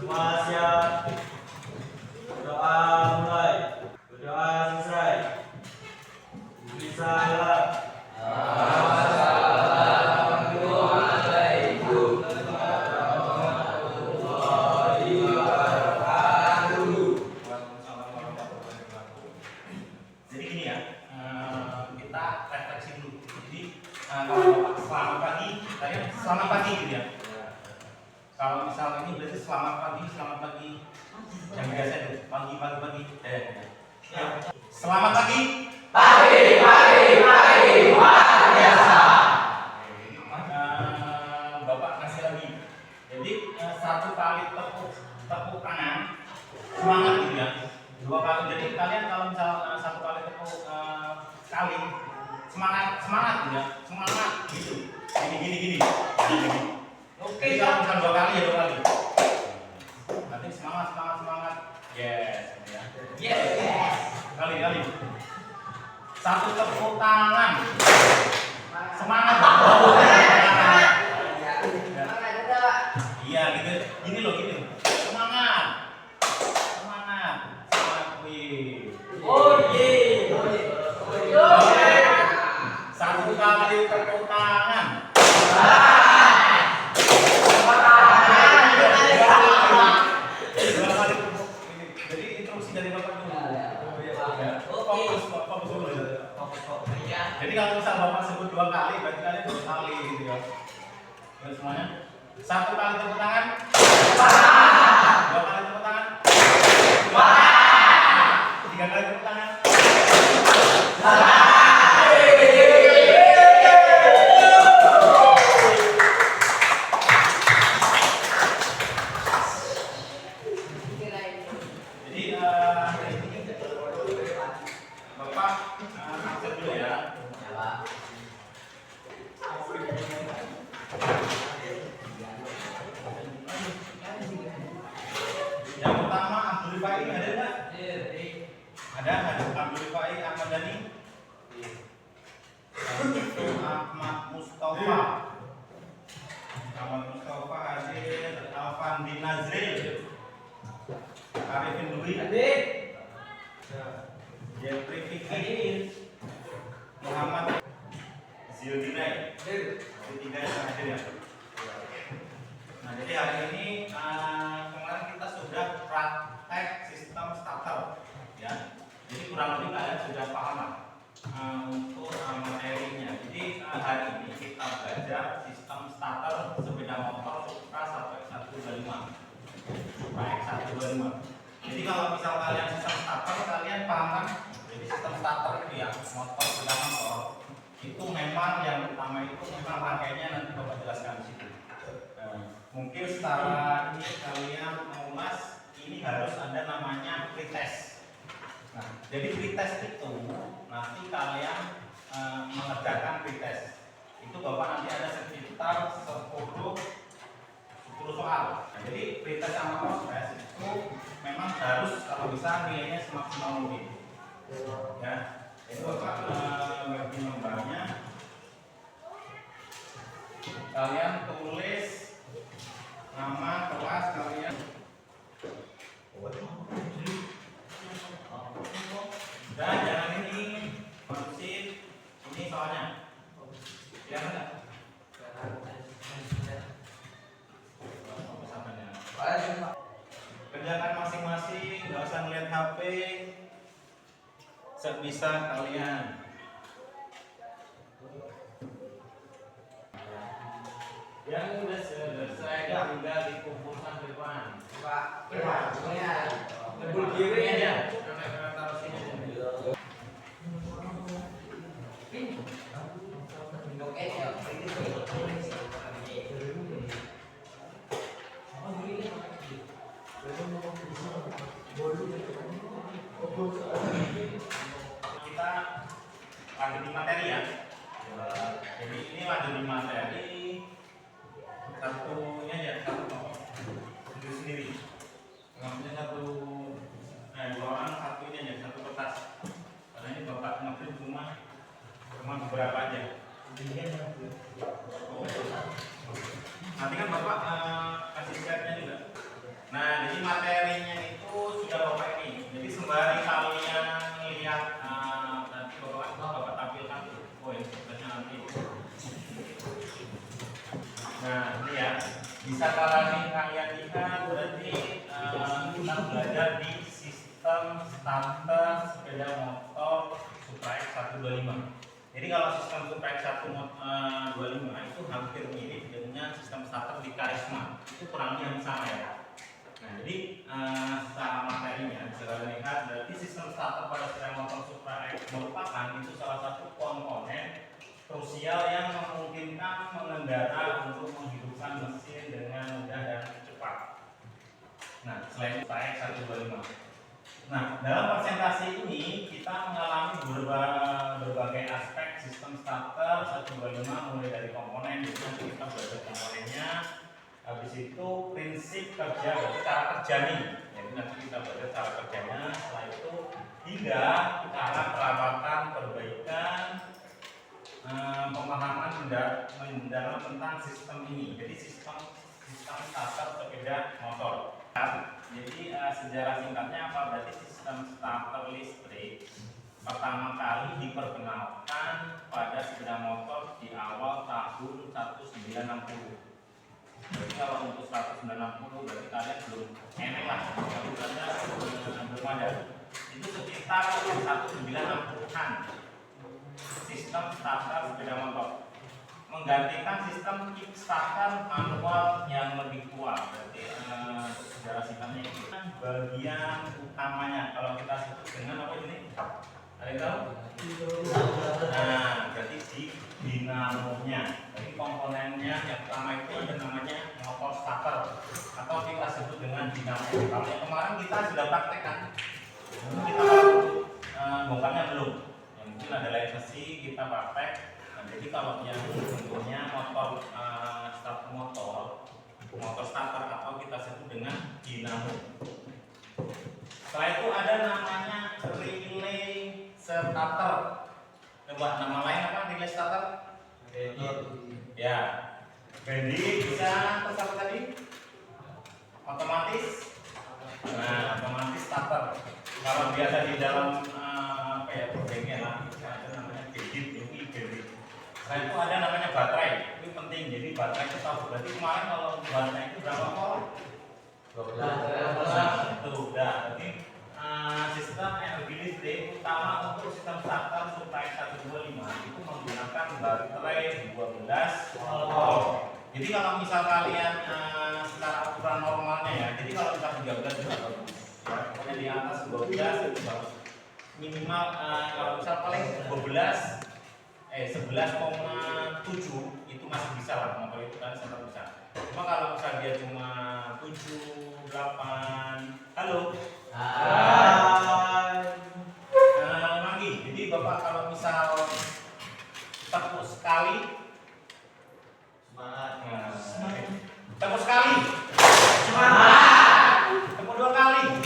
Semua siap. Doa mulai. Berdoa selesai. Bismillah. Jadi gini ya, kita refleksi dulu. Jadi kalau selamat pagi, saya selamat pagi gitu ya. Kalau misalnya ini berarti selamat pagi yang biasa itu pagi. Selamat pagi. Pagi, luar biasa. Bapak kasih lagi. Jadi satu kali tepuk tangan, semangat gitu ya. Dua kali. Jadi kalian kalau misalnya satu kali tepuk sekali, semangat gitu ya. Semangat gitu. Gini. Oke, kalau misalnya dua kali ya dua kali. Nanti semangat. Yes, ya. Yes. Kali. Satu tepuk tangan. Semangat. Iya, gitu. Gini loh. Semangat. Wih. Satu kali tepuk tangan. Jadi instruksi dari Bapak dulu. Fokus dulu ya. Jadi kalau misal Bapak sebut dua kali, berarti kalian dua kali gitu ya. Terus semuanya. Satu kali tepuk tangan. Dua kali tepuk tangan. Tiga kali tepuk tangan. Yang pertama Abdul Rifai ada nggak? Ada Abdul Rifai Ahmad Dhani. Ahmad Mustafa hadir. Alfandi Nazril. Arifin Dwi hadir. Jeffrey Fikri. Muhammad Zildinai. Tiga yang hadir ya. Nah, jadi hari ini kemarin kita sudah praktek sistem starter ya. Jadi kurang lebih kalian sudah paham lah untuk materinya. Jadi hari ini kita belajar sistem starter sepeda motor Supra 125. Jadi kalau misal kalian sistem starter, kalian paham kan? Jadi sistem starter itu ya, motor sepeda motor itu memang yang utama itu memang rangkaiannya nanti Bapak jelaskan di situ. Mungkin secara ini kalian mengulas, ini harus ada namanya pretest. Nah, jadi pretest itu nanti kalian mengerjakan pretest. Itu Bapak nanti ada sekitar 10 soal. Nah, jadi pretest sama proses itu memang harus kalau bisa nilainya semaksimal mungkin. Ya, itu Bapak bagi lembarnya. Kalian tulis nama kelas kalian. Dan jangan ini masih ini soalnya. Ya enggak? Kerjakan masing-masing, nggak usah ngeliat HP. Sebisa kalian. Yang sudah selesai tinggal dikumpulkan ke depan. Pak, kumpul kiri aja. Taruh sini aja. Kita lanjut di materi ya. Jadi ini lanjut di materi. Satunya ya satu sendiri. materinya itu sudah Bapak ini. Jadi sembari kalian lihat nanti Bapak tampilkan poin sebenarnya nanti. Nah ini ya, bisa kalian lihat berarti kita belajar di sistem starter sepeda motor Supra X 125. Jadi kalau sistem Supra X 125 itu hampir mirip dengan sistem starter di Karisma, itu kurang lebih yang sama ya. Nah jadi secara materinya bisa kalian lihat berarti sistem starter pada sepeda motor Supra X merupakan itu salah satu komponen krusial yang memungkinkan pengendara untuk menghidupkan mesin dengan mudah dan cepat. Nah selain Supra X 125. Nah, dalam presentasi ini kita mengalami berbagai aspek sistem starter 125 mulai dari komponen, jadi nanti kita belajar komponennya. Habis itu prinsip kerja, berarti cara kerja nih. Jadi nanti kita belajar cara kerjanya. Setelah itu hingga cara perawatan, perbaikan, pemahaman mendalam tentang sistem ini. Jadi sistem starter sepeda motor. Jadi sejarah singkatnya apa? Berarti sistem starter listrik pertama kali diperkenalkan pada sepeda motor di awal tahun 1960. Jadi kalau untuk 190 berarti kalian belum enak lah, belum ada. Itu sekitar 1960-an. Sistem starter sepeda motor menggantikan sistem kickstarter manual yang lebih tua. Berarti sejarah singkatnya itu kan bagian utamanya kalau kita sebut dengan apa ini? Ada yang tahu? Nah, berarti di dinamonya. Jadi komponennya yang pertama itu ada namanya motor starter atau kita sebut dengan dinamo. Kalau yang kemarin kita sudah praktekkan, kita bongkarnya belum. Yang mungkin ada lain sesi kita praktek. Jadi kalau yang bentuknya motor motor starter atau kita sebut dengan dinamo. Setelah itu ada namanya relay starter. Coba nama lain apa relay starter? Ya, jadi bisa terus apa tadi? Otomatis. Nah, otomatis starter. Kalau biasa di dalam apa ya bengkel lah, ada namanya gadget. Nah itu ada namanya baterai, itu penting. Jadi baterai itu tahu. Berarti kemarin kalau baterai itu berapa volt? 12. Nah, itu udah. Jadi sistem energi listrik utama untuk sistem starter Supra X 125 itu menggunakan baterai 12 volt. Jadi kalau misal kalian secara ukuran normalnya ya, jadi kalau misal 13 itu bagus. Ya, pokoknya di atas 12 itu bagus. Minimal kalau misal paling 11,7 itu masih bisa lah, motor itu kan sangat bisa. Cuma kalau misal dia cuma 7, 8, halo. Hai. Lagi, jadi Bapak kalau misal tepuk sekali, semangat. Tepuk sekali, semangat. Tepuk 2 kali,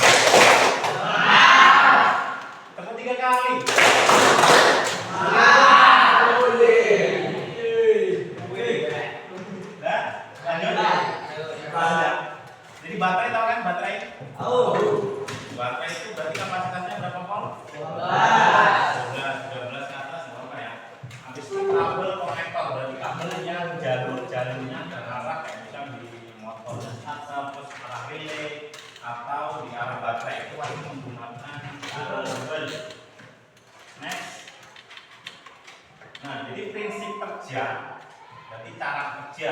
semangat. Tepuk 3 kali, semangat. Jadi baterai tahu kan baterai? Tahu. Baterai itu berarti kapasitasnya berapa volt? 12 ke atas berapa ya? Habis itu kabel konektor, berarti kabelnya jalurnya terarah kayak misalnya di motor starter terus arah relay atau di arah baterai itu wajib menggunakan kabel. Next. Nah, jadi prinsip kerja, berarti cara kerja.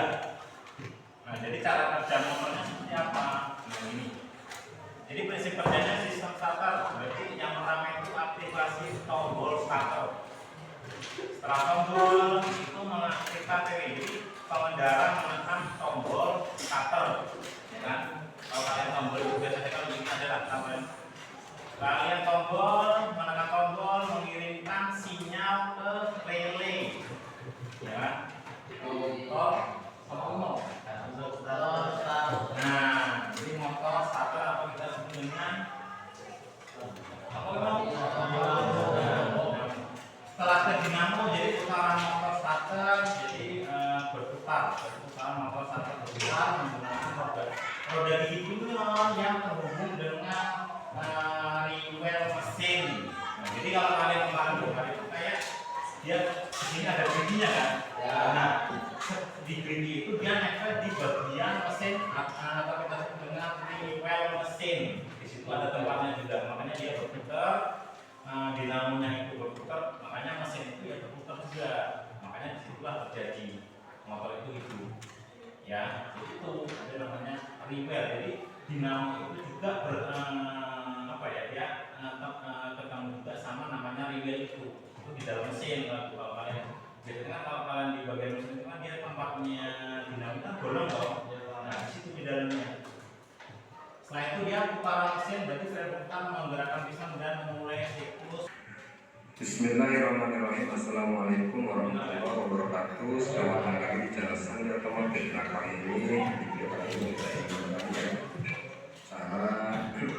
Nah, jadi cara kerja motornya seperti apa? Nah, ini. Jadi prinsip kerjanya sistem starter. Berarti yang pertama itu aktivasi tombol starter. Setelah tombol itu mengaktifkan TV. Jadi pengendara menekan tombol starter. Ya kan? Kalau kalian tombol itu biasanya kan begini adalah kalian tombol, menekan tombol mengirimkan sinyal ke relay. Ya. Motor sama nah, jadi motor starter apa kita sebut dengan apa setelah ke dinamo jadi putaran motor starter jadi berputar. Putaran motor starter berputar menggunakan roda gigi yang mesin. Di situ ada tempatnya juga, makanya dia berputar. Dinamonya itu berputar, makanya mesin itu ya berputar juga. Makanya disitulah terjadi motor itu hidup. Ya, itu ada namanya rewel. Jadi dinamo itu juga tergabung juga sama namanya rewel itu di dalam mesin. Kalau kalian biasanya kalau kalian di bagian mesin itu kan dia tempatnya dinamo kan bolong dong. Nah, di situ di dalamnya. Setelah itu dia putaran mesin, berarti saya putar menggerakkan piston dan memulai siklus. Bismillahirrahmanirrahim. Assalamualaikum warahmatullahi wabarakatuh. Selamat datang lagi di channel Sandi Otomotif. Nah, kali ini video kali ini saya ingin berbagi cara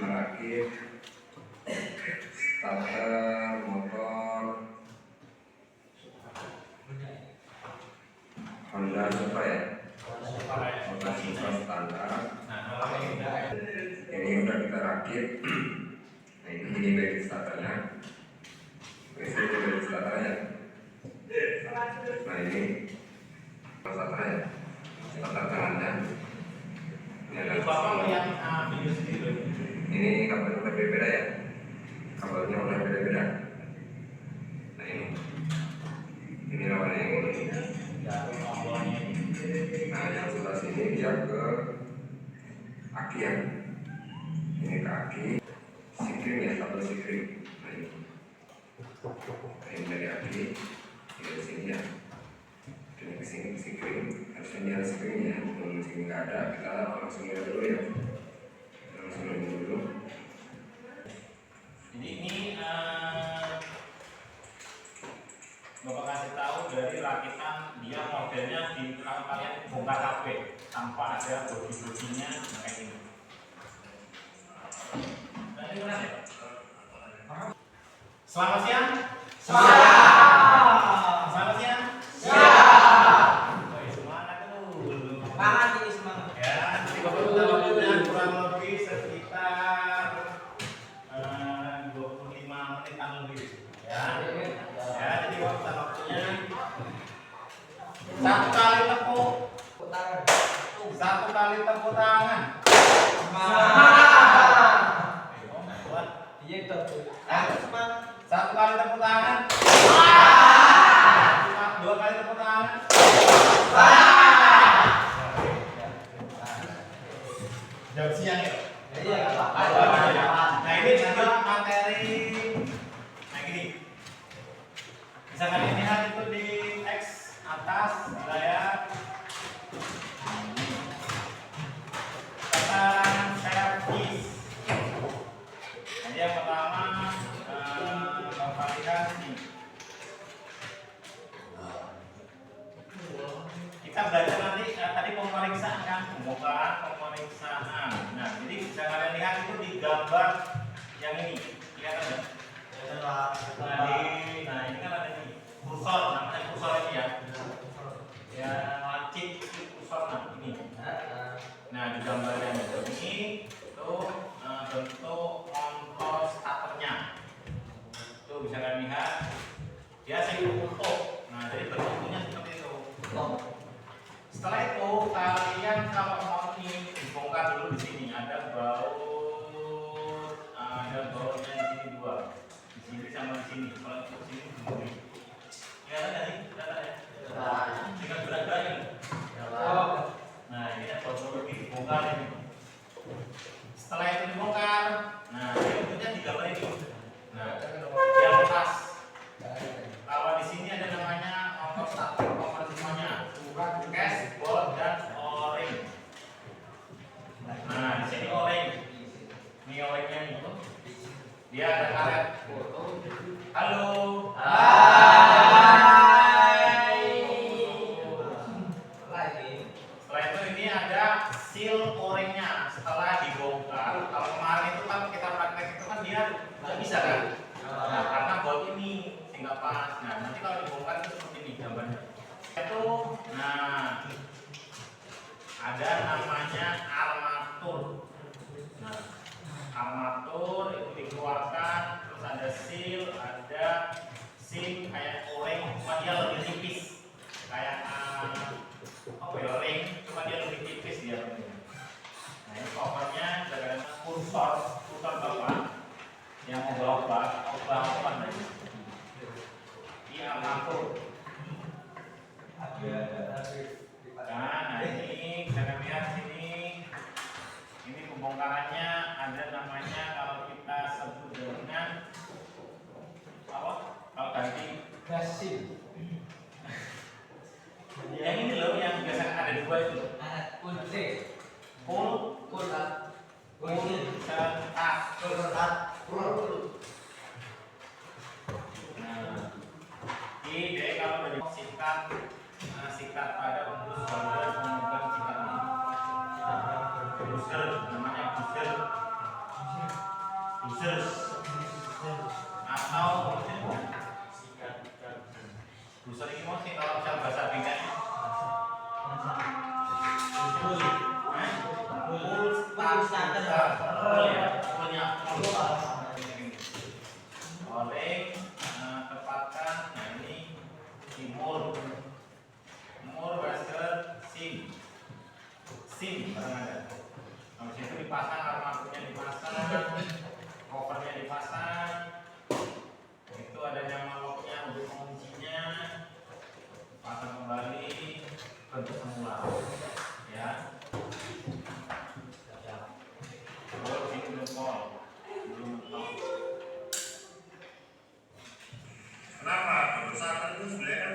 merakit starter motor Honda Supra ya. Motor Supra standar. Ini udah kita rakit. Nah, ini bagian starternya. Ini bagian starternya. Nah, ini starternya. Starter kanannya. Ini ada video sendiri. Ini kabelnya berbeda ya. Kabelnya udah beda-beda. Nah, ini lawannya yang ini. Nah, yang sebelah sini dia ke aki ya. Ini ke aki. Sikring ya, kabel sikring. Nah, ini dari aki. Ini dari sini ya. Ini ke sini ke sikring. Harusnya ini ada sikringnya. Kalau sikring nggak ada, kita langsung lihat dulu ya. Langsung lihat dulu. Jadi ini Bapak kasih tahu dari rakitan dia modelnya di kalian bongkar kabeh tanpa ada bodi-bodinya kayak ini. Nah, ini benar ya? Selamat siang. Selamat siang. Woi, semangat dulu. Semangat ini semangat. Ya, jadi Bapak waktunya kurang lebih sekitar 25 menitan lebih. Ya, jadi waktunya satu kali tepuk tangan. Ayo, buat. Iya itu. Semangat. Satu kali tepuk tangan. Dua kali tepuk tangan. Jam siang ya. Iya. Nah, ini juga materi. Nah, gini. Bisa kalian lihat itu di X atas layar. Tataran servis. Jadi yang pertama Bapak lihat ini. Kita belajar nanti tadi pemeriksaan kan, pemeriksaan. Nah, jadi bisa kalian lihat itu di gambar yang ini. Kelihatan nggak? Nah, ini kan ada nih kursor, namanya kursor ini ya. Ya, lancip kursor ini. Nah, di gambar yang ini tuh bentuk motor starternya. Tuh bisa kalian lihat. Dia semi utuh. Nah, jadi bentuknya seperti itu. Setelah itu kalian kalau mau ini dibongkar dulu di sini ada bautnya di sini dua, di sini sama di sini. Kalau di sini begini. Kelihatan nggak nih? Kelihatan ya? Dengan berat-berat ini. Nah, ini ada baut dibongkar ini. Setelah itu dibongkar, nah bentuknya digambar ini. Nah, yang lepas. Kalau di sini ada namanya motor starter, semuanya, gas, bolt dan o-ring. Nah, di sini o-ring. Ini o-ringnya nih. Dia ada karet. Halo. Setelah itu ini ada seal o-ringnya. Setelah dibongkar, kalau kemarin itu kan kita praktek itu kan dia nggak bisa kan? Nah, karena bolt ini sehingga pas. Nah, nanti kalau dibongkar itu seperti ini gambarnya. Itu, nah, ada namanya armatur. Nah, armatur itu dikeluarkan, terus ada seal kayak o-ring, cuma dia lebih tipis. Kayak ring, cuma dia lebih tipis dia. Nah, ini covernya dengan kursor. tutor bapak yang membawa obat apa tadi? Iya, mampu. Nah, ini kita lihat sini. Ini pembongkarannya ada namanya kalau kita sebut dengan apa? Kalau ganti Gasin. yang ini loh yang biasa ada dua itu. Kunci. Kulkat. Nah, ini kalau dari sikat pada usus saluran memegang sikat ini. Booster, namanya booster. Atau booster ini masih kalau misal bahasa bingkainya. Oleh tepatkan, nah ini timur western sim barang ada. Habis itu dipasang armaturnya, dipasang covernya, dipasang. Itu ada nyama locknya untuk menguncinya, pasang kembali bentuk semula ya. Kenapa? Perusahaan itu sebenarnya kan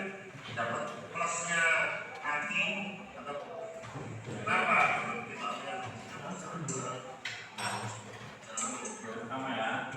dapat plusnya aki atau kenapa? Pertama ya.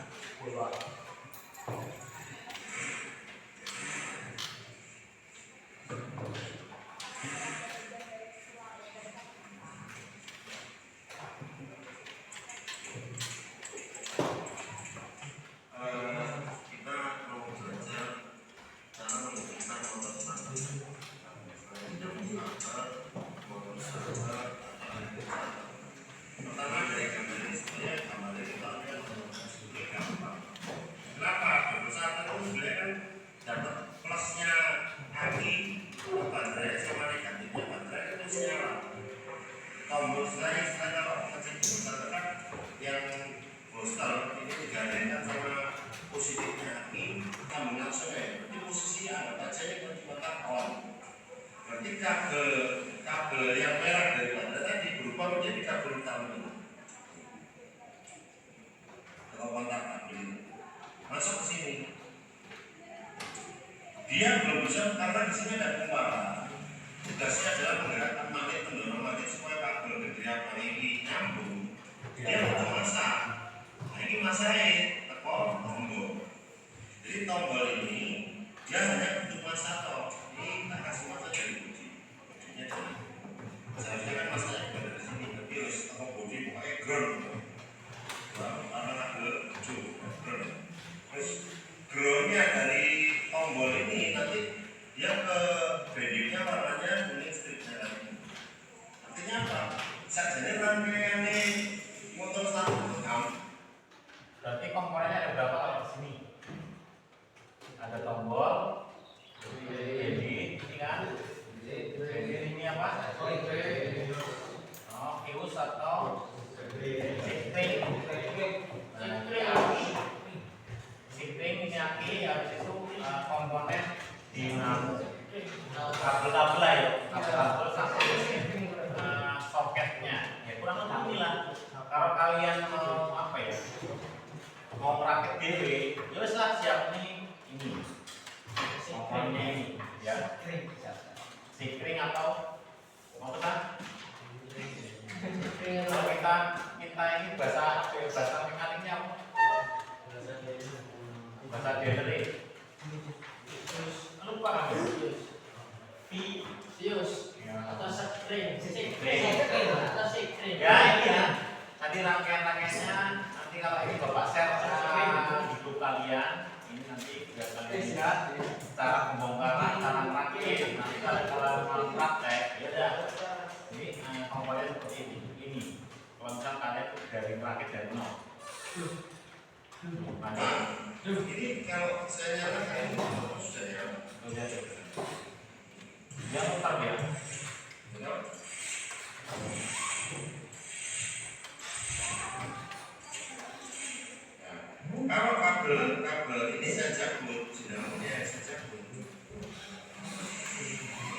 Tombol saya kalau kecil yang booster ini digandengkan sama positifnya ini sambungan sungai. Berarti posisi anggap aja itu diletak on. Berarti kabel yang merah dari baterai tadi berubah menjadi kabel hitam ini. Kalau kontak kabel ini masuk ke sini, dia belum bisa karena di sini ada kumparan. Tugasnya adalah menggerakkan magnet, mendorong magnet supaya kabel gede ini nyambung. Dia butuh masa. Nah ini masanya tekor tombol. Jadi tombol ini dia hanya butuh masa toh. Ini kita kasih masa dari bodi. Bodinya dari. Seharusnya kan masanya juga dari sini. Tapi harus tekor bodi pakai ground. Karena kabel ground. Terus groundnya dari tombol ini nanti dia ke bendingnya warnanya kuning stripnya lagi. Artinya apa? Sajane rangkaian motor satu kamu. Berarti komponennya ada berapa kalau di sini? Ada tombol, jadi ini kan, jadi ini apa? Oh, fuse atau shifting. Shifting ini aki, habis itu komponen dinamo. Kabel-kabel ya, kabel sampai soketnya. Ya kurang lebih lah. Kalau kalian mau apa ya? Mau merakit dewe, ya wis lah siap nih ini. Komponennya ini, ya. Sikring atau mau kan? Kalau kita ini bahasa mekaniknya apa? Bahasa dealer. Lupa kan? Sius atau sekring, atau sekring. Ya ini ya. Tadi rangkaian-rangkaiannya nanti kalau ini bapak share ibu kalian ini nanti biar kalian lihat cara pembongkaran, cara merakit. Nanti kalau mau praktek, ya udah. Ini komponen seperti ini. Kalau misal kalian dari merakit dari nol. Ini kalau saya nyalakan ini sudah ya. Dia mutar ya. kabel ini saya cabut, dinamanya saya cabut.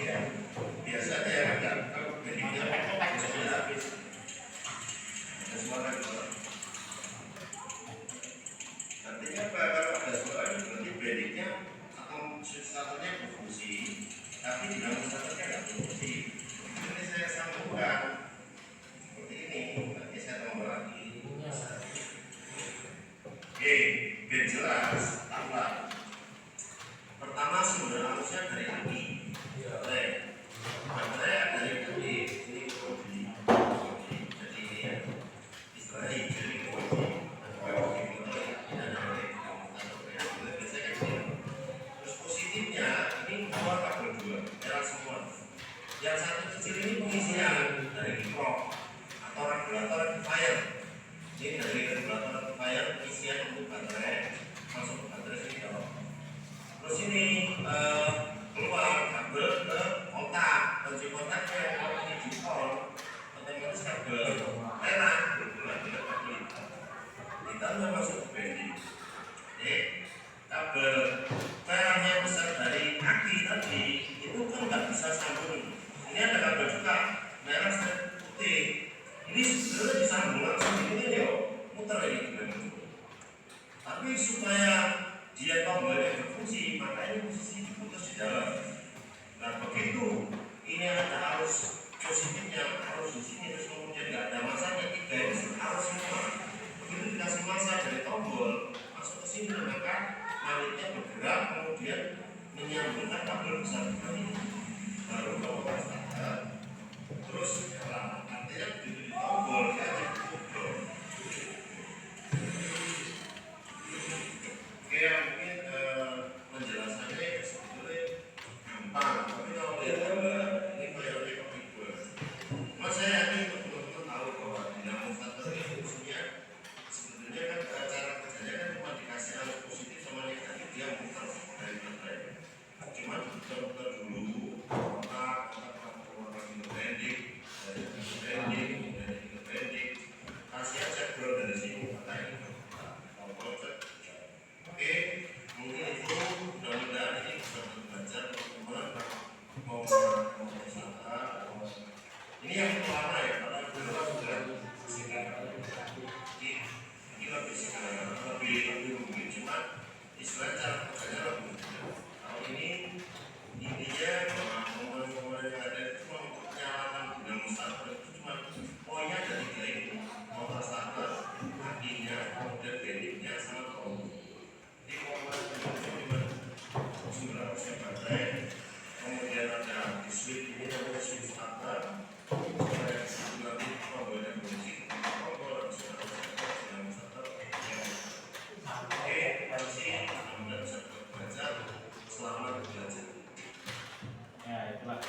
Ya, biasanya ya kan kalau bediknya sudah habis. Ada suara juga. Artinya apa? Kalau ada suara berarti bediknya atau satunya berfungsi, tapi dinamisasinya nggak berfungsi. Ini saya sambungkan seperti ini. Nanti saya tambah lagi. Oke, biar jelas, tambah. Pertama sumber arusnya dari api. Baterai dari api. Ini kodi. Jadi ini ya, istilahnya jadi kodi. Terus positifnya ini keluar kabel dua, merah semua. Yang satu kecil ini pengisian dari mikro atau regulator rectifier. Ini dari regulator rectifier pengisian untuk baterai masuk ke baterai sini kalau. Terus ini keluar kabel ke otak, kunci kontaknya kalau ini jipol, otomatis kabel merah berbulan dengan kabel ditambah masuk ke bending. Kabel merahnya besar dari aki tadi itu kan nggak bisa sambung. Ini ada kabel juga merah putih. Ini sebenarnya disambung langsung ini ya, muter ini. Tapi supaya dia tombolnya berfungsi, maka ini posisi diputus di dalam. Nah begitu ini ada arus positifnya, arus di sini terus kemudian nggak ada masanya, tiga ini arus semua. Begitu dikasih masa dari tombol masuk ke sini, maka magnetnya bergerak kemudian menyambungkan kabel besar ini. Baru kalau starter, terus jalan. Artinya begitu di tombol dia dipukul. Oke, mungkin penjelasannya sebetulnya gampang, tapi kalau lihat ini kayak rekor. Mas saya yakin teman-teman tahu bahwa dinamo starter ini fungsinya sebetulnya kan cara kerjanya kan cuma dikasih arus positif sama negatif dia muter dari baterai. Cuma muter dulu, otak bending, kasih aja keluar dari sini baterai. Oke, mungkin itu mudah-mudahan ini bisa terbaca teman-teman mau ke sana. Ini yang pertama ya, karena kedua sudah singkat. Ini lebih singkat, lebih rumit, cuma istilah cara kerjanya lebih mudah. Kalau ini intinya momen-momen yang ada itu cuma untuk penyalaman dinamo starter itu cuma poinnya ada tiga ini, motor starter, akinya, kemudian bendingnya sama tombol. Di komponen ini sumber arusnya baterai, kemudian ada di switch ini namanya switch starter, kemudian di situ nanti tombolnya berfungsi, tombol arusnya dinamo starter. Oke, terima kasih, mudah-mudahan bisa belajar. Selamat belajar. Ya itulah.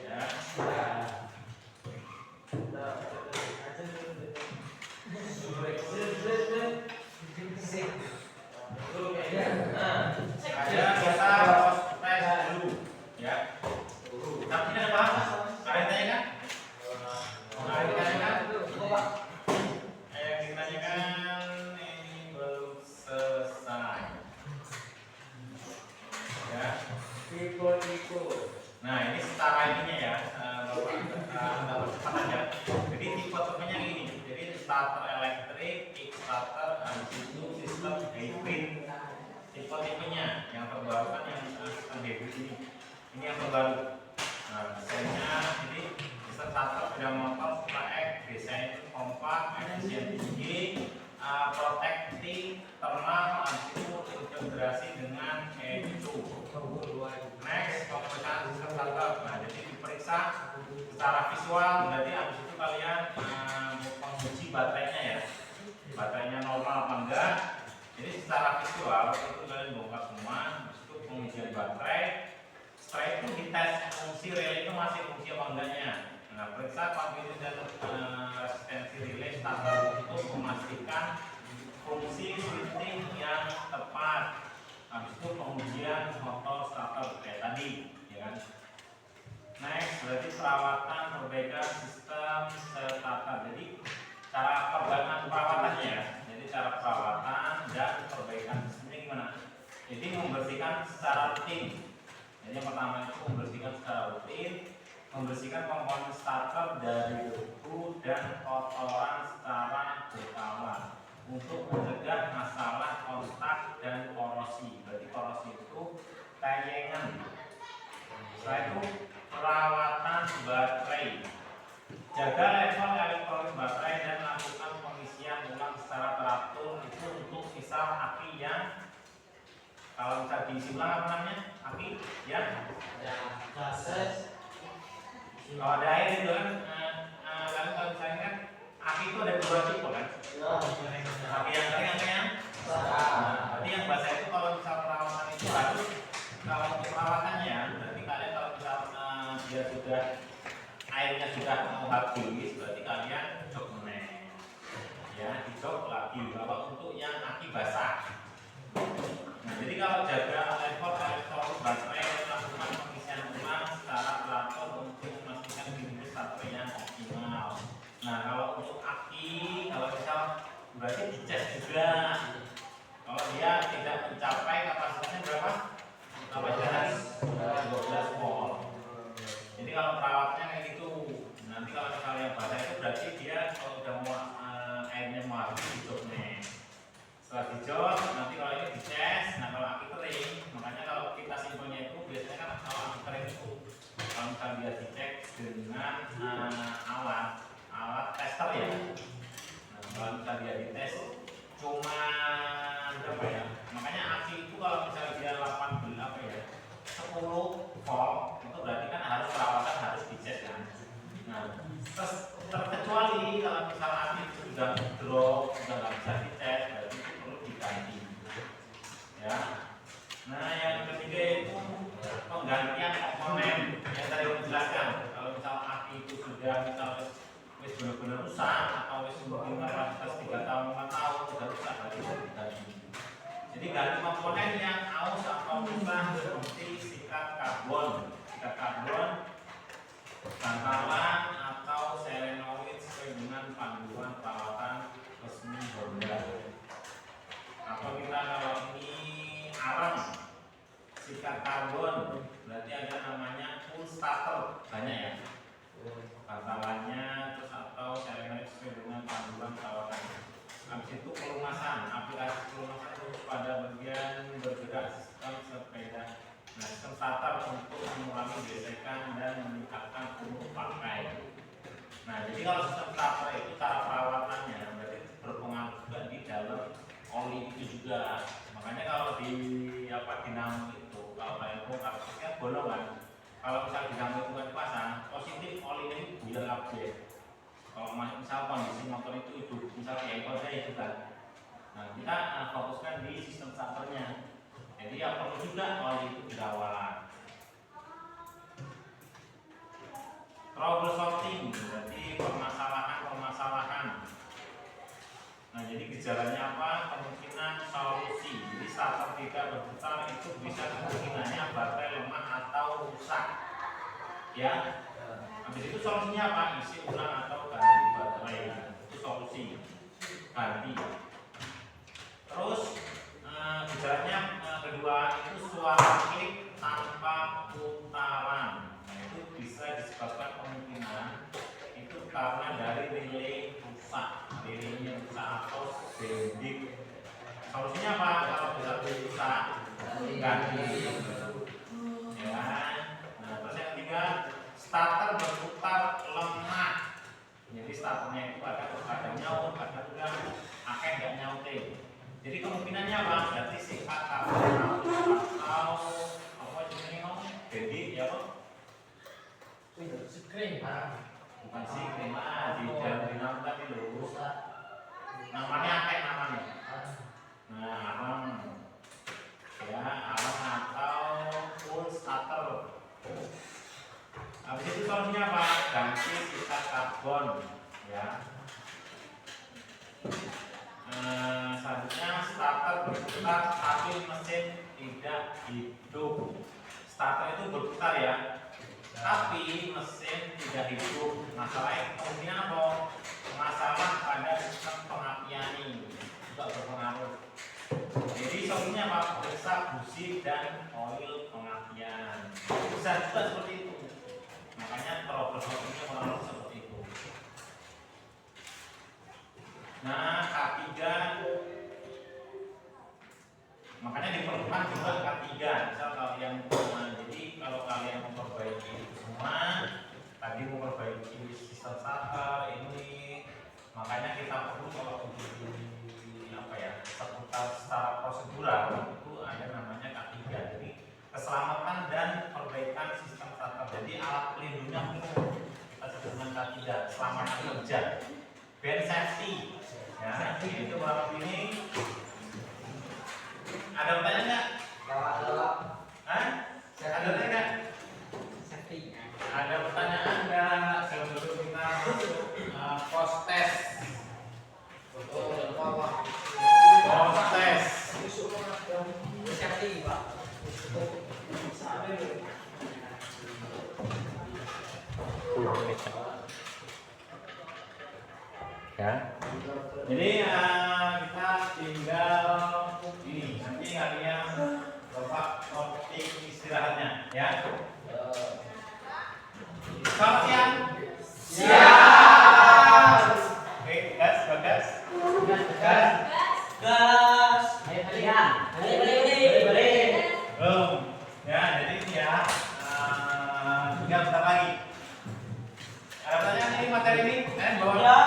Ya. Ada kita tes dulu, ya. Tapi ada apa? Ada yang tanya kan? Ada yang tanya kan? Yang ditanyakan ini belum selesai. Ya. Nah ini setara ininya ya, Bapak cepat aja. Jadi tipe tipenya ini. Jadi starter elektrik, kickstarter, itu sistem hybrid. Tipe-tipenya yang terbaru kan yang sistem hybrid ini. Ini yang terbaru. Nah desainnya ini sistem starter beda motor Trax, desain kompak, efisien tinggi, protecting, thermal, itu integrasi dengan itu. Next, pemeriksaan sistem starter. Nah, jadi diperiksa secara visual, berarti habis itu kalian menguji baterainya ya. Baterainya normal apa enggak? Jadi secara visual itu kalian bongkar semua, habis itu pengujian baterai. Setelah itu dites fungsi relay itu masih fungsi apa enggaknya. Nah, periksa kuantitas dan resistensi relay starter untuk memastikan fungsi switching yang tepat. Habis itu pengujian motor starter kayak tadi, ya kan? Next, berarti perawatan perbaikan sistem starter. Jadi cara perawatannya, jadi cara perawatan membersihkan secara rutin. Jadi yang pertama itu membersihkan secara rutin, membersihkan komponen starter dari debu dan kotoran secara berkala untuk mencegah masalah kontak dan korosi. Berarti korosi itu kayengan. Setelah itu perawatan baterai. Jaga level elektronik baterai dan lakukan pengisian ulang secara teratur itu untuk misal aki yang kalau bisa diisi ulang apa namanya? Aki yang kalau ada air itu kan lalu kalau misalnya kan aki itu ada dua tipe kan? Aki yang kering apa yang? Berarti yang basah itu kalau misal perawatan itu harus kalau untuk perawatannya berarti kalian kalau misal dia sudah airnya sudah mau habis berarti kalian jok meneng ya dijok lagi kalau untuk yang aki basah. Nah jadi kalau jaga level elektronik baterai dan lakukan pengisian ulang secara teratur untuk memastikan dirilis baterai yang optimal. Nah kalau untuk aki kalau misal berarti dicas juga kalau dia tidak mencapai kapasitasnya berapa? Kapasitas 12 volt. Jadi kalau perawatnya kayak gitu, nanti kalau misalnya yang basah itu berarti dia kalau udah mau airnya mau habis dijok nih. Setelah dijok, nanti kalau ini dicas, nah kalau aki kering, makanya kalau kita simpelnya itu biasanya kan kalau aki kering itu kalau misalnya dia dicek dengan alat tester ya. Nah kalau misalnya dia dites cuma berapa ya? Makanya aki itu kalau misalnya dia 8 apa ya 10 volt itu berarti kan harus perawatan harus dicek kan. Nah terus terkecuali kalau misalnya aki itu sudah drop sudah nggak bisa dicek berarti itu perlu diganti ya. Nah yang ketiga itu penggantian komponen yang tadi aku jelaskan. Kalau misalnya aki itu sudah misalnya wis benar-benar rusak atau wis mungkin kapasitas 3 tahun 5 tahun sudah rusak berarti harus diganti. Jadi ganti komponen yang aus atau musnah seperti sikat karbon, bantalan atau selenoid sesuai dengan panduan perawatan resmi Honda. Atau kita kalau ini arang sikat karbon berarti ada namanya full starter banyak ya. Bantalannya terus atau selenoid sesuai dengan panduan perawatan. Habis itu pelumasan, aplikasi pelumasan terus pada bagian bergerak sistem sepeda. Nah, sistem starter untuk mengurangi gesekan dan meningkatkan umur pakai. Nah, jadi kalau sistem starter itu cara perawatannya berarti berpengaruh juga di dalam oli itu juga. Makanya kalau di dinamo itu kalau kalian bongkar kan bolong kan. Kalau misal dinamo itu kan pasang, positif oli ini bulan update. Kalau misal kondisi motor itu hidup, misal kayak saya itu kan. Nah kita fokuskan di sistem starternya. Jadi yang perlu juga oli itu dirawat. Troubleshooting berarti permasalahan. Nah jadi gejalanya apa? Kemungkinan solusi. Jadi starter tidak berputar itu bisa kemungkinannya baterai lemah atau rusak. Ya. Habis itu solusinya apa? Isi ulang atau ganti baterai. Itu solusi. Ganti. Terus gejalanya kedua itu suara klik tanpa putaran. Nah, itu bisa disebabkan kemungkinan itu karena dari relay rusak, relaynya rusak atau bending. Solusinya apa? Kalau bisa rusak, ganti. Ya. Nah, terus yang ketiga starter berputar lemah. Jadi starternya itu ada nyaut, ada enggak, akhirnya enggak nyautin. Jadi kemungkinannya apa? Berarti sifat karbon atau apa jenisnya om? Bending ya om? Screen Bukan sih, di dalam dinamo tadi loh. Namanya apa namanya? Nah, arang. Ya, arang atau full starter. Habis itu solusinya apa? Ganti sikat karbon ya. Selanjutnya starter berputar tapi mesin tidak hidup. Starter itu berputar ya, tapi mesin tidak hidup. Masalahnya kemungkinan apa? Masalah pada sistem pengapian ini juga berpengaruh. Jadi solusinya apa? Periksa busi dan Nah, K3 makanya diperlukan juga K3. Misal kalian jadi kalau kalian memperbaiki itu semua, tadi memperbaiki sistem starter ini, makanya kita perlu kalau di apa ya, secara prosedural itu ada namanya K3. Jadi keselamatan dan perbaikan sistem starter. Jadi alat pelindungnya penuh. Kita sebut dengan K3, keselamatan kerja. Band safety. Ya, itu berapa ini? Ada pertanyaan nggak? Hah? Ada pertanyaan nggak? Ada pertanyaan nggak sebelum kita masuk post test? Post test. Ya. Jadi kita tinggal ini nanti kalian bapak notik istirahatnya ya. Selamat siang. Siap. Oke, gas, gas. Belum. Ya, jadi ini ya. Tinggal bentar lagi. Ada pertanyaan ini materi ini? Bawa.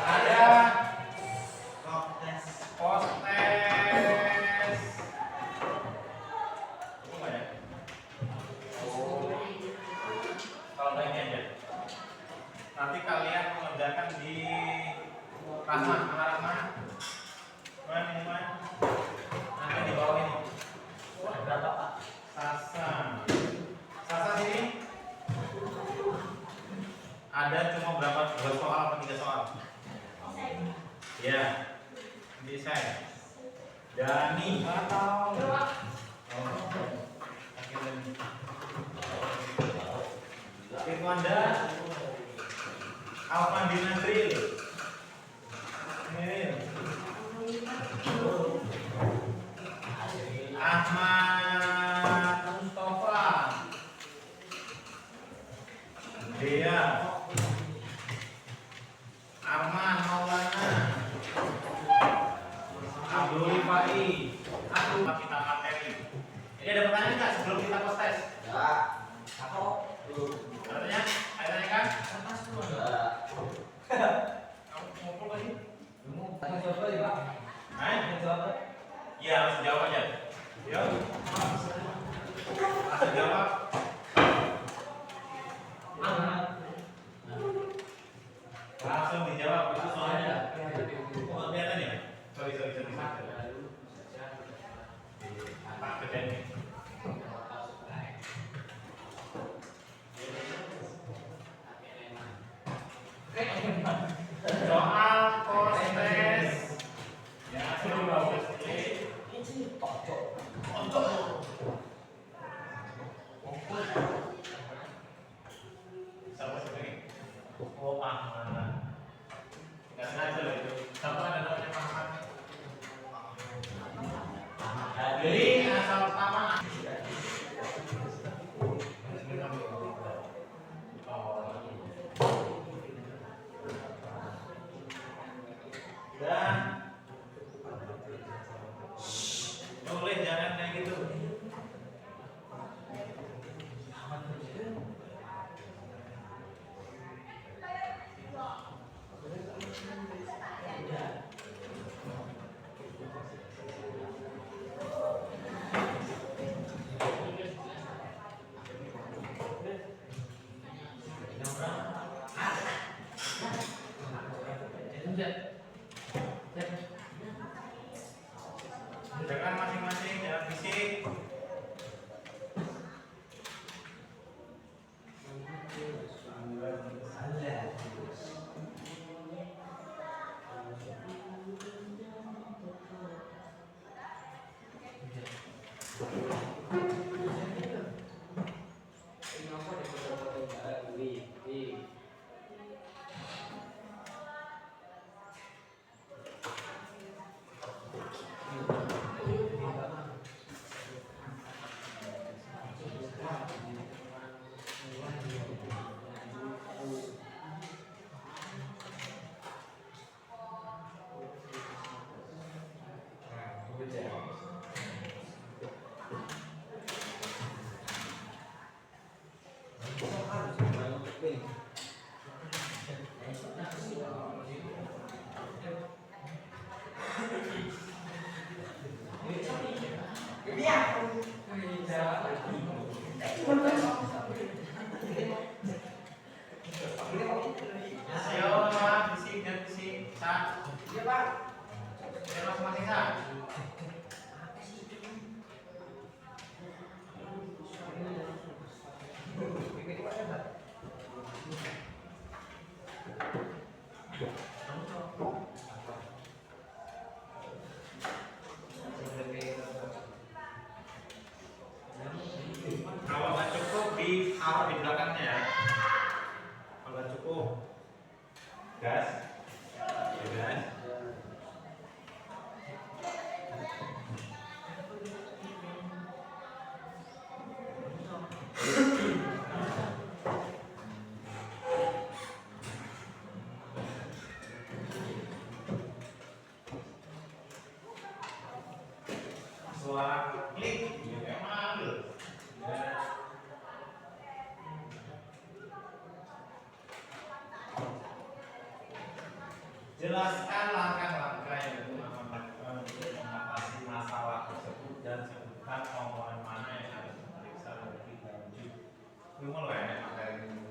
Ada post test. Apa ya? Kalau nggak ini aja. Nanti kalian mengerjakan di Rahma, Rahma. Mana? Nanti di bawah ini. Berapa Pak? Sasa sini. Ada cuma berapa? 2 soal atau 3 soal? Ya. Desain. Dani atau Firwanda Alvan Dinandril Ahmad Mustafa Dea Arman Maulana Abdul Rifai. Aku kita materi. Ini ada pertanyaan nggak sebelum kita post tes? Ya. Aku Artinya, ada kan? Kamu ngumpul lagi? Iya, harus jawab aja. Ya. Langsung jawab. Langsung dijawab itu soalnya. Oh, kelihatan ya? Sorry. Pak Beden. Soal post test. Ya, sudah bagus. Siapa sih? Oh, Ahmad. Nggak sengaja loh itu. Siapa ada namanya Ahmad? Jadi asal pertama. Dan boleh jangan kayak gitu. Dengan masing-masing jalan fisik. Ayo, Mas, bisik. Sa. Iya, Pak. Ayo, masing-masing, Sa. Kalau nggak cukup ditaruh di belakangnya ya. Kalau nggak cukup, gas, ya gas. Suara klik, ya kayak manggil. Ya. Jelaskan langkah-langkah yang digunakan lakukan untuk mengatasi masalah tersebut dan sebutkan komponen mana yang harus diperiksa lebih lanjut. Ini mulai materi ini.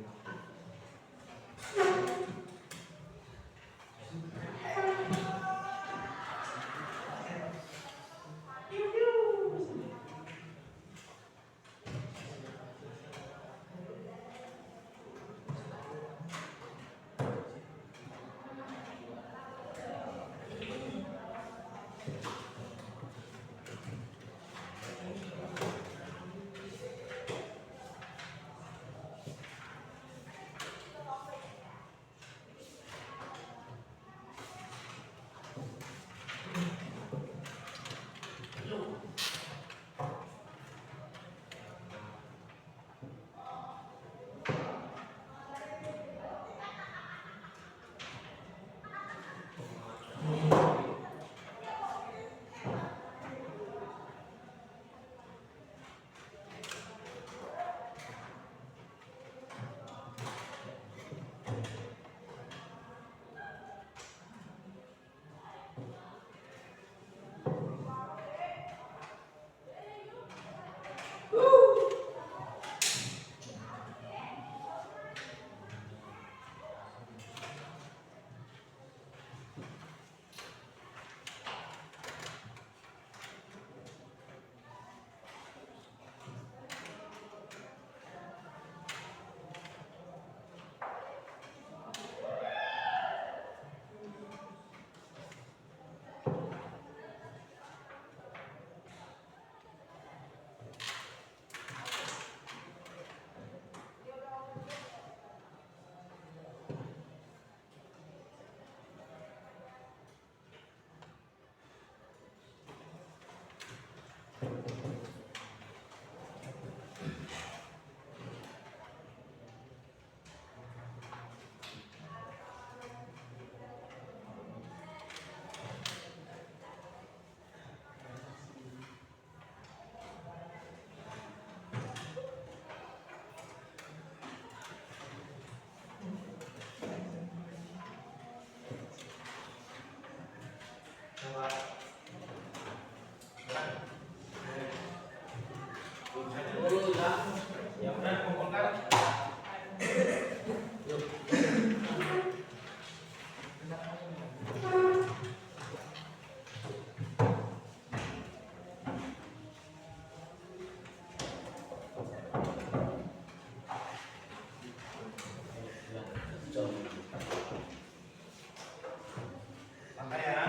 Ya udah kumpulkan. Santai ya.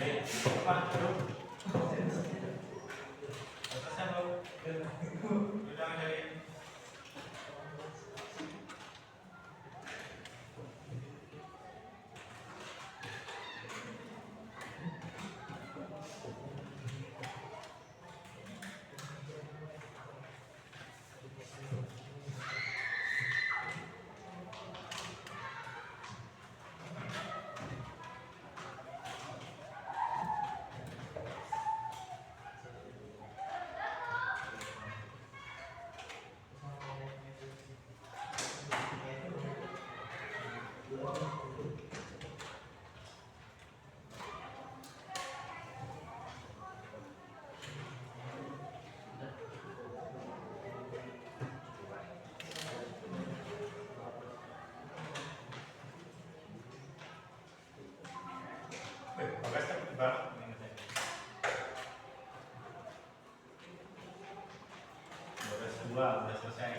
Pak, duduk. Selesai belum? Udah ngajarin. Bagas cepet banget. Bagas 2 udah selesai.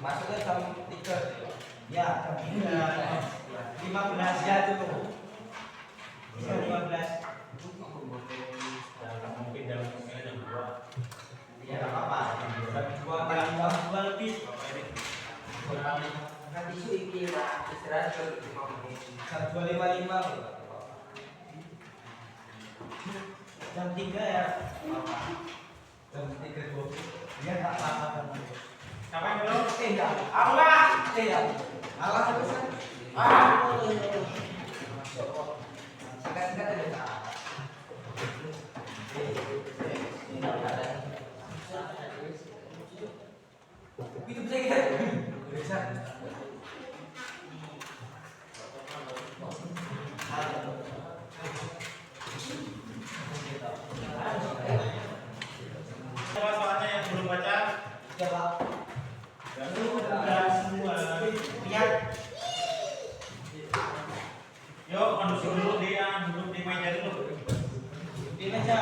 Masuknya jam 3. Ya, jam 3. 15 ya tuh. Jam 15. Mungkin dalam kemungkinan jam 2. Ya, enggak apa-apa. Jam 2 lebih. Nanti isu iki istirahat ke 5 menit. Jam 2.55. Jam 3 ya. Jam 3.20. Ya enggak apa-apa. Siapa yang belum? Tidak. Aku lah. Tidak. Alah terus. Sikat-sikat aja. Itu bisa kita. Bisa. Coba soalnya yang belum baca. Coba. Udah semua. Lihat. Yuk, duduk dulu di meja dulu. Di meja.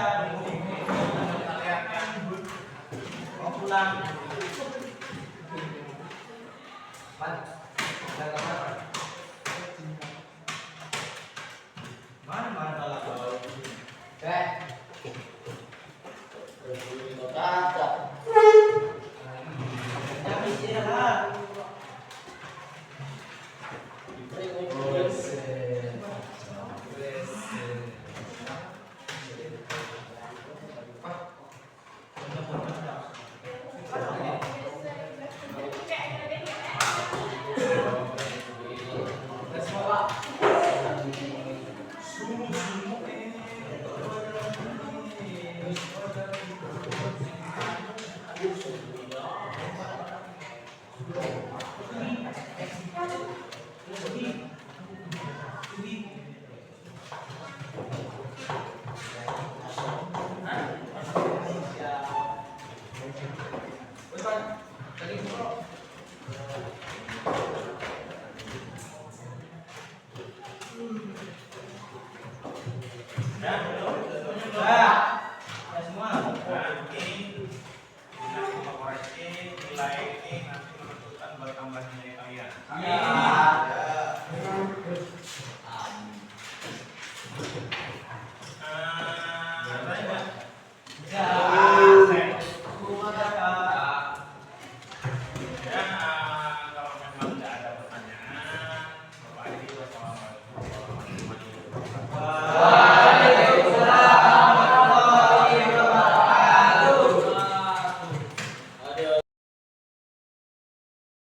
Lihat ya. Mau pulang. Mana? Mana kalau kau? Jangan istirahat. Ya, belum. Ya semua. Nah, ini nanti koreksi nilai ini nanti menentukan buat tambah nilai kalian. Iya.